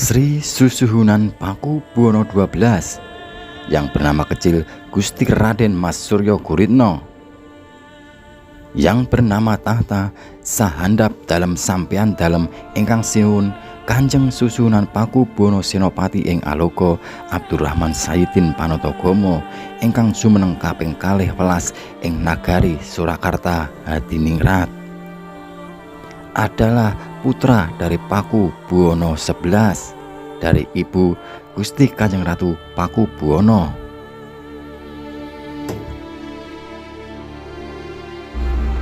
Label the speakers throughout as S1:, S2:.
S1: Sri Susuhunan Pakubuwono XII yang bernama kecil Gusti Raden Mas Suryo Guritno, yang bernama tahta sahandap dalam sampean dalam ingkang siun Kanjeng Susuhunan Pakubuwono Senopati ing Aloka Abdurrahman Sayyidin Panatagomo ingkang jumeneng kaping 2 welas ing nagari Surakarta Hadiningrat, adalah putra dari Pakubuwono XI dari ibu Gusti Kanjeng Ratu Pakubuwono.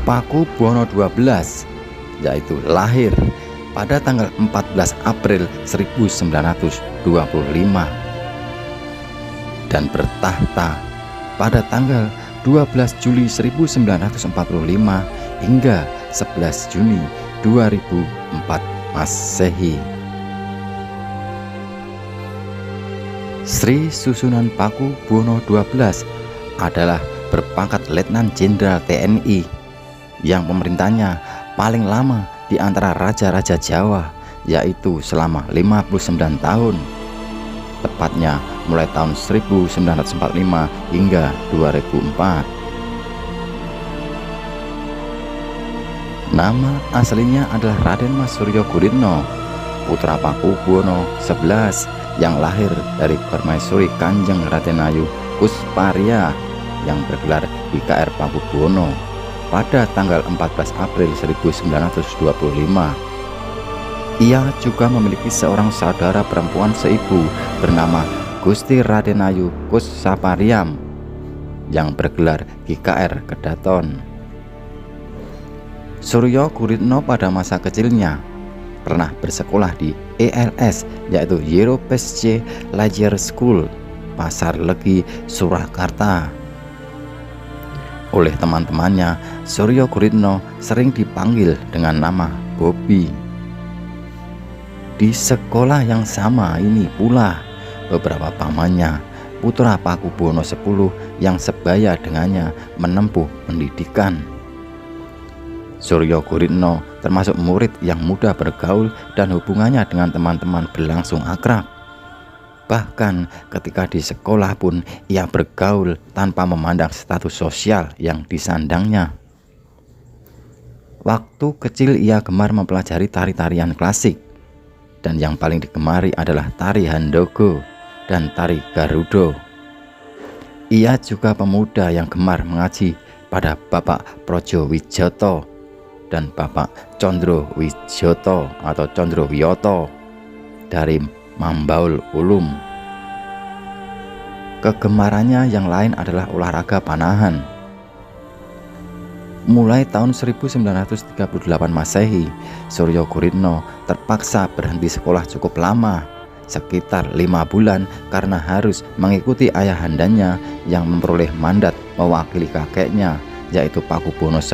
S1: Pakubuwono XII yaitu lahir pada tanggal 14 April 1925 dan bertahta pada tanggal 12 Juli 1945 hingga 11 Juni 2004 Masehi. Sri Susuhunan Pakubuwono XII adalah berpangkat Letnan Jenderal TNI yang pemerintahnya paling lama di antara raja-raja Jawa, yaitu selama 59 tahun, tepatnya mulai tahun 1945 hingga 2004. Nama aslinya adalah Raden Mas Suryo Guritno, putra Pakubuwono XI yang lahir dari Permaisuri Kanjeng Radenayu Kusparya yang bergelar IKR Pakubuwono pada tanggal 14 April 1925. Ia juga memiliki seorang saudara perempuan seibu bernama Gusti Radenayu Kussaparyam yang bergelar GKR Kedaton. Suryo Guritno pada masa kecilnya pernah bersekolah di ELS, yaitu Europesce Lager School, Pasar Legi, Surakarta. Oleh teman-temannya, Suryo Guritno sering dipanggil dengan nama Bobby. Di sekolah yang sama ini pula beberapa pamannya, putra Pakubuwono X yang sebaya dengannya menempuh pendidikan. Suryo Guritno termasuk murid yang mudah bergaul dan hubungannya dengan teman-teman berlangsung akrab. Bahkan ketika di sekolah pun ia bergaul tanpa memandang status sosial yang disandangnya. Waktu kecil ia gemar mempelajari tari-tarian klasik, dan yang paling digemari adalah tari Handogo dan tari Garuda. Ia juga pemuda yang gemar mengaji pada Bapak Projo Wijoto dan Bapak Condro Wijoto atau Condro Wiyoto dari Mambaul Ulum. Kegemarannya yang lain adalah olahraga panahan. Mulai tahun 1938 Masehi, Suryo Guritno terpaksa berhenti sekolah cukup lama, sekitar 5 bulan, karena harus mengikuti ayahandanya yang memperoleh mandat mewakili kakeknya, yaitu Pakubuwono X,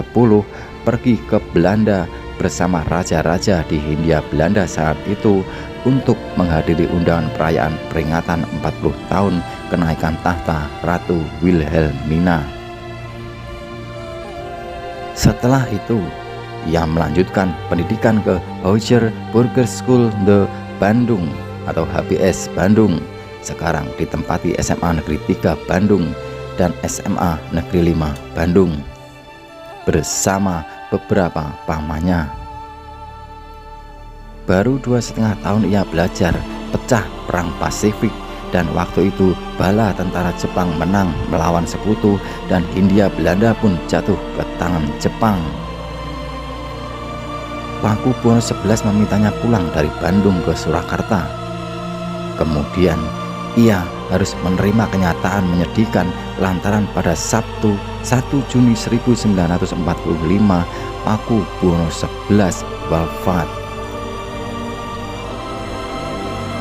S1: pergi ke Belanda bersama raja-raja di Hindia Belanda saat itu untuk menghadiri undangan perayaan peringatan 40 tahun kenaikan tahta Ratu Wilhelmina. Setelah itu, ia melanjutkan pendidikan ke Hauser Burgerschool de Bandung atau HBS Bandung, sekarang ditempati SMA Negeri 3 Bandung dan SMA Negeri 5 Bandung, bersama beberapa pamannya. Baru 2,5 tahun ia belajar pecah perang Pasifik, dan waktu itu bala tentara Jepang menang melawan sekutu dan Hindia Belanda pun jatuh ke tangan Jepang. Pakubuwono XI memintanya pulang dari Bandung ke Surakarta. Kemudian ia harus menerima kenyataan menyedihkan lantaran pada Sabtu 1 Juni 1945 Pakubuwono XI wafat.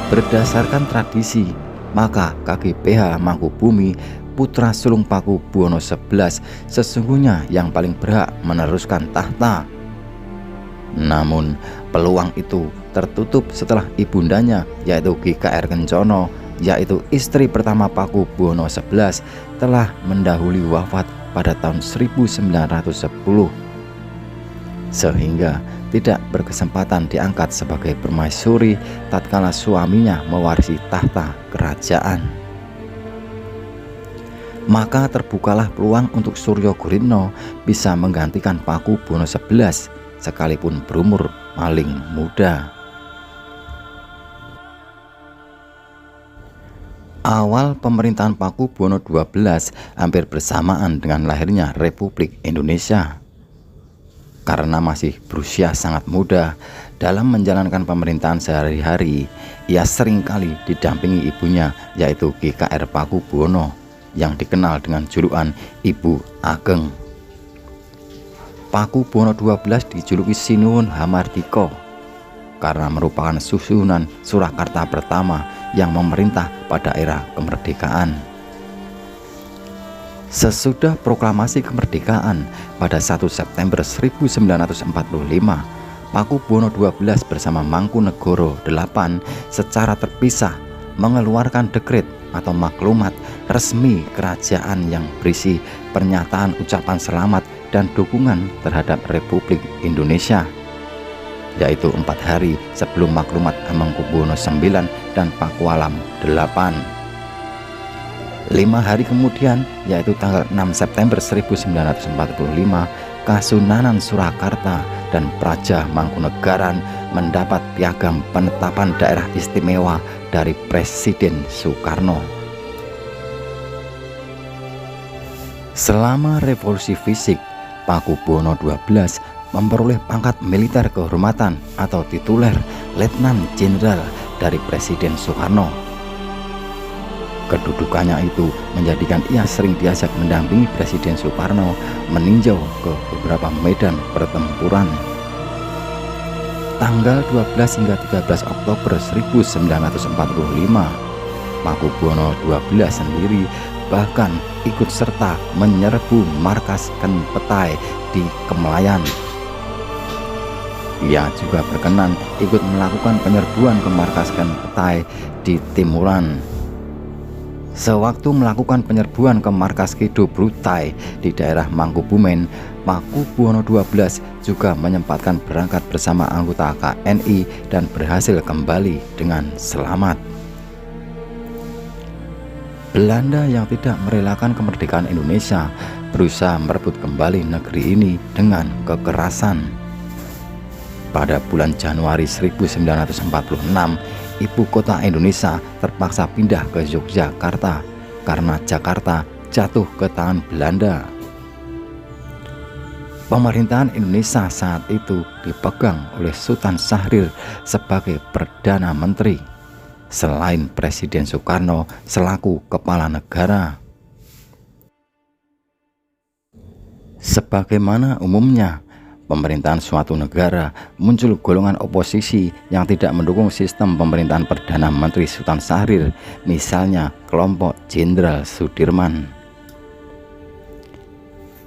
S1: Berdasarkan tradisi, maka kaki PH Mangkubumi, putra sulung Pakubuwono XI, sesungguhnya yang paling berhak meneruskan tahta. Namun peluang itu tertutup setelah ibundanya, yaitu GKR Kencono, yaitu istri pertama Pakubuwono XI, telah mendahului wafat pada tahun 1910. Sehingga tidak berkesempatan diangkat sebagai permaisuri tatkala suaminya mewarisi tahta kerajaan. Maka terbukalah peluang untuk Suryo Guritno bisa menggantikan Paku Buwono XI sekalipun berumur paling muda. Awal pemerintahan Paku Buwono XII hampir bersamaan dengan lahirnya Republik Indonesia. Karena masih berusia sangat muda, dalam menjalankan pemerintahan sehari-hari, ia seringkali didampingi ibunya, yaitu GKR Paku Buwono, yang dikenal dengan julukan Ibu Ageng. Paku Buwono XII dijuluki Sinuhun Hamardika karena merupakan susunan Surakarta pertama yang memerintah pada era kemerdekaan. Sesudah proklamasi kemerdekaan pada 1 September 1945, Paku Buwono XII bersama Mangkunegoro VIII secara terpisah mengeluarkan dekret atau maklumat resmi kerajaan yang berisi pernyataan ucapan selamat dan dukungan terhadap Republik Indonesia, yaitu 4 hari sebelum maklumat Hamengkubuwono IX dan Pakualam VIII. 5 hari kemudian, yaitu tanggal 6 September 1945, Kasunanan Surakarta dan Praja Mangkunegaran mendapat piagam penetapan daerah istimewa dari Presiden Soekarno. Selama revolusi fisik, Paku Buwono XII memperoleh pangkat militer kehormatan atau tituler Letnan Jenderal dari Presiden Soekarno. Kedudukannya itu menjadikan ia sering diajak mendampingi Presiden Soekarno meninjau ke beberapa medan pertempuran. Tanggal 12 hingga 13 Oktober 1945, Paku Buwono XII sendiri bahkan ikut serta menyerbu markas Ken Petai di Kemelayan. Ia juga berkenan ikut melakukan penyerbuan ke markas Ken Petai di Timuran. Sewaktu melakukan penyerbuan ke markas Kido Brutai di daerah Mangkubumen, Paku Buwono XII juga menyempatkan berangkat bersama anggota KNI dan berhasil kembali dengan selamat. Belanda yang tidak merelakan kemerdekaan Indonesia berusaha merebut kembali negeri ini dengan kekerasan. Pada bulan Januari 1946, ibu kota Indonesia terpaksa pindah ke Yogyakarta karena Jakarta jatuh ke tangan Belanda. Pemerintahan Indonesia saat itu dipegang oleh Sultan Syahrir sebagai Perdana Menteri, selain Presiden Soekarno selaku kepala negara. Sebagaimana umumnya, pemerintahan suatu negara muncul golongan oposisi yang tidak mendukung sistem pemerintahan Perdana Menteri Sultan Syahrir, misalnya kelompok Jenderal Sudirman.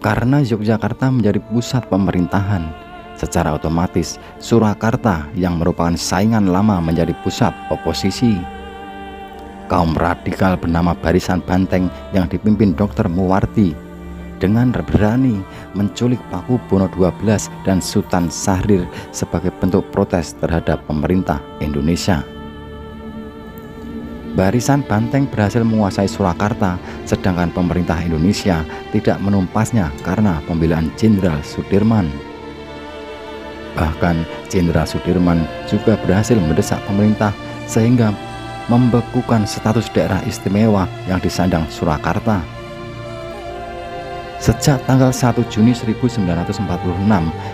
S1: Karena Yogyakarta menjadi pusat pemerintahan, secara otomatis Surakarta yang merupakan saingan lama menjadi pusat oposisi. Kaum radikal bernama Barisan Banteng yang dipimpin Dr. Muwardi dengan berani menculik Paku Buwono XII dan Sultan Syahrir sebagai bentuk protes terhadap pemerintah Indonesia. Barisan Banteng berhasil menguasai Surakarta, sedangkan pemerintah Indonesia tidak menumpasnya karena pembelaan Jenderal Sudirman. Bahkan Jenderal Sudirman juga berhasil mendesak pemerintah sehingga membekukan status daerah istimewa yang disandang Surakarta. Sejak tanggal 1 Juni 1946,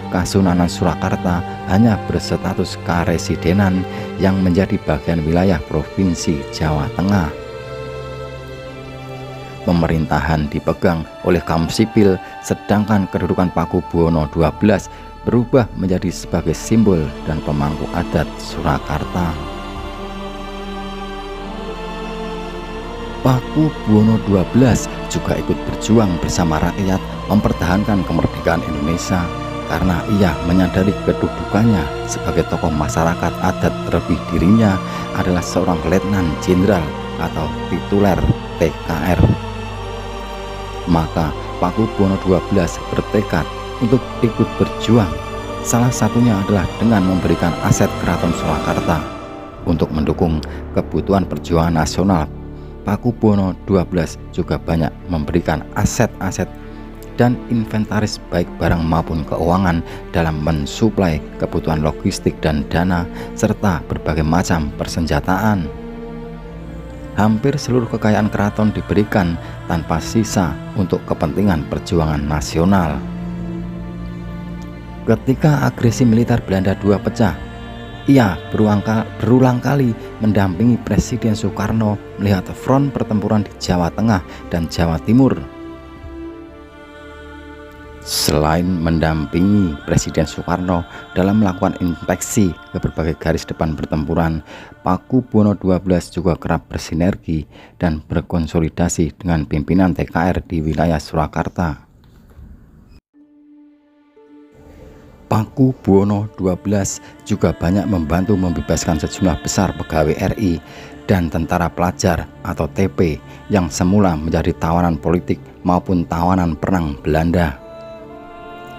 S1: Kasunanan Surakarta hanya berstatus karesidenan yang menjadi bagian wilayah Provinsi Jawa Tengah. Pemerintahan dipegang oleh kaum sipil, sedangkan kedudukan Paku Buwono XII berubah menjadi sebagai simbol dan pemangku adat Surakarta. Paku Buwono XII juga ikut berjuang bersama rakyat mempertahankan kemerdekaan Indonesia karena ia menyadari kedudukannya sebagai tokoh masyarakat adat, terlebih dirinya adalah seorang letnan jenderal atau tituler TKR. Maka Paku Buwono XII bertekad untuk ikut berjuang Salah satunya adalah dengan memberikan aset Keraton Surakarta untuk mendukung kebutuhan perjuangan nasional. Pakubuwono XII juga banyak memberikan aset-aset dan inventaris baik barang maupun keuangan dalam mensuplai kebutuhan logistik dan dana serta berbagai macam persenjataan. Hampir seluruh kekayaan keraton diberikan tanpa sisa untuk kepentingan perjuangan nasional. Ketika agresi militer Belanda II pecah, ia berulang kali mendampingi Presiden Soekarno melihat front pertempuran di Jawa Tengah dan Jawa Timur. Selain mendampingi Presiden Soekarno dalam melakukan inspeksi ke berbagai garis depan pertempuran, Pakubuwono XII juga kerap bersinergi dan berkonsolidasi dengan pimpinan TKR di wilayah Surakarta. Pakubuwono XII juga banyak membantu membebaskan sejumlah besar pegawai RI dan tentara pelajar atau TP yang semula menjadi tawanan politik maupun tawanan perang Belanda.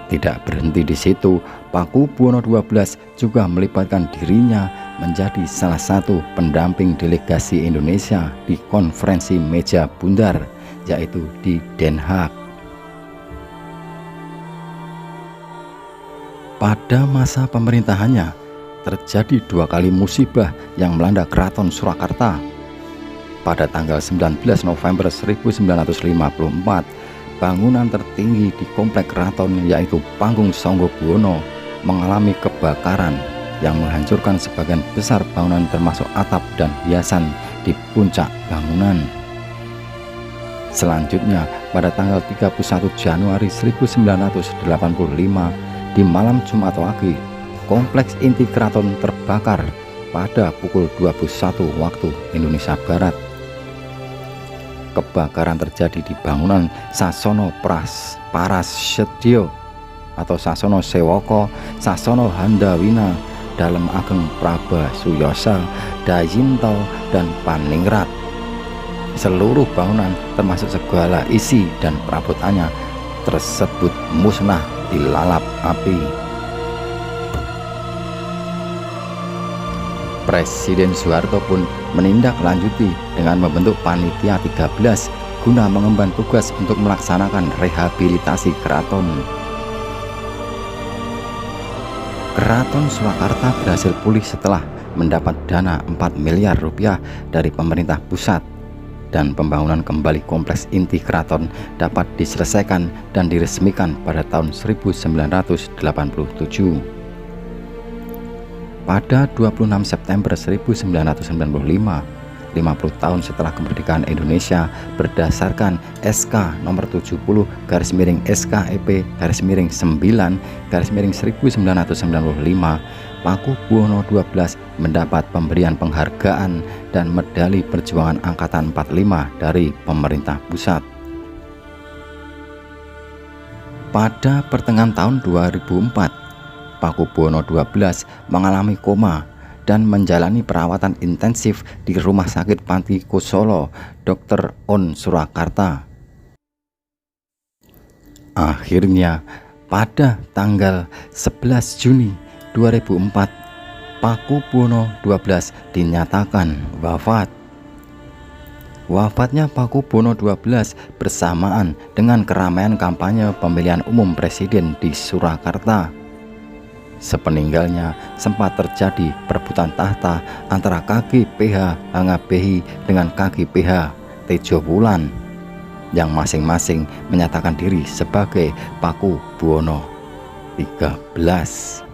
S1: Tidak berhenti di situ, Pakubuwono XII juga melibatkan dirinya menjadi salah satu pendamping delegasi Indonesia di konferensi meja bundar, yaitu di Den Haag. Pada masa pemerintahannya, terjadi 2 kali musibah yang melanda Keraton Surakarta. Pada tanggal 19 November 1954, bangunan tertinggi di komplek keraton yaitu Panggung Sanggabuwana mengalami kebakaran yang menghancurkan sebagian besar bangunan termasuk atap dan hiasan di puncak bangunan. Selanjutnya, pada tanggal 31 Januari 1985, di malam Jumat Wage, kompleks inti keraton terbakar pada pukul 21 waktu Indonesia Barat. Kebakaran terjadi di bangunan Sasono Parasedyo atau Sasono Sewoko, Sasono Handawina, Dalem Ageng Prabasuyosa, Dayinto, dan Paningrat. Seluruh bangunan termasuk segala isi dan perabotannya tersebut musnah dilalap api. Presiden Soeharto pun menindaklanjuti dengan membentuk Panitia 13 guna mengemban tugas untuk melaksanakan rehabilitasi keraton. Keraton Surakarta berhasil pulih setelah mendapat dana 4 miliar rupiah dari pemerintah pusat, dan pembangunan kembali kompleks inti keraton dapat diselesaikan dan diresmikan pada tahun 1987. Pada 26 September 1995, 50 tahun setelah kemerdekaan Indonesia, berdasarkan SK nomor 70/SKEP/9/1995, Pakubuwono XII mendapat pemberian penghargaan dan medali perjuangan Angkatan 45 dari pemerintah pusat. Pada pertengahan tahun 2004, Pakubuwono XII mengalami koma dan menjalani perawatan intensif di Rumah Sakit Panti Kusolo Dr. On Surakarta. Akhirnya, pada tanggal 11 Juni 2004, Pakubuwono XII dinyatakan wafat. Wafatnya Pakubuwono XII bersamaan dengan keramaian kampanye pemilihan umum presiden di Surakarta. Sepeninggalnya sempat terjadi perebutan tahta antara kaki PH Hangabehi dengan kaki PH Tejo Wulan, yang masing-masing menyatakan diri sebagai Pakubuwono XIII.